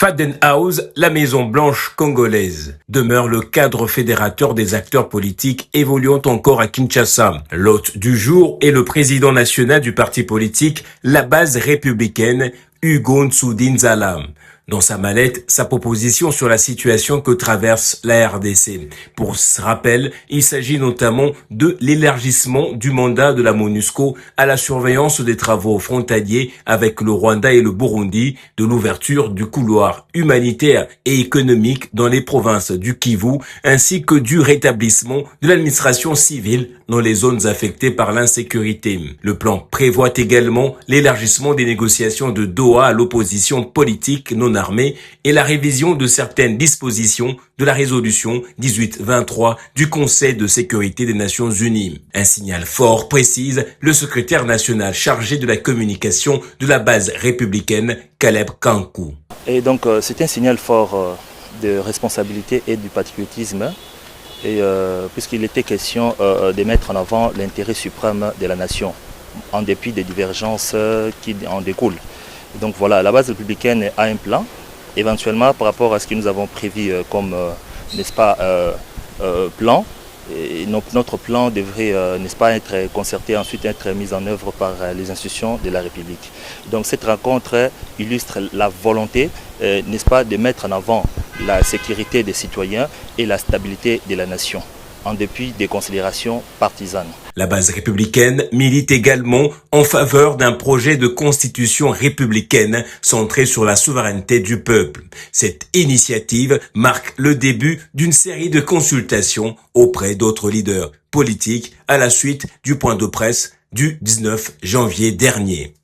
Faden House, la Maison Blanche congolaise, demeure le cadre fédérateur des acteurs politiques évoluant encore à Kinshasa. L'hôte du jour est le président national du parti politique La Base républicaine, Hugo Nsudi-Nzala. Dans sa mallette, sa proposition sur la situation que traverse la RDC. Pour ce rappel, il s'agit notamment de l'élargissement du mandat de la MONUSCO à la surveillance des travaux frontaliers avec le Rwanda et le Burundi, de l'ouverture du couloir humanitaire et économique dans les provinces du Kivu, ainsi que du rétablissement de l'administration civile dans les zones affectées par l'insécurité. Le plan prévoit également l'élargissement des négociations de Doha à l'opposition politique non armée et la révision de certaines dispositions de la résolution 1823 du Conseil de sécurité des Nations Unies. Un signal fort, précise le secrétaire national chargé de la communication de la base républicaine, Caleb Kankou. Et donc c'est un signal fort de responsabilité et du patriotisme, et puisqu'il était question de mettre en avant l'intérêt suprême de la nation, en dépit des divergences qui en découlent. Donc voilà, la base républicaine a un plan, éventuellement par rapport à ce que nous avons prévu comme, n'est-ce pas, plan. Et notre plan devrait, n'est-ce pas, être concerté, ensuite être mis en œuvre par les institutions de la République. Donc cette rencontre illustre la volonté, n'est-ce pas, de mettre en avant la sécurité des citoyens et la stabilité de la nation, en dépit des considérations partisanes. La base républicaine milite également en faveur d'un projet de constitution républicaine centré sur la souveraineté du peuple. Cette initiative marque le début d'une série de consultations auprès d'autres leaders politiques à la suite du point de presse du 19 janvier dernier.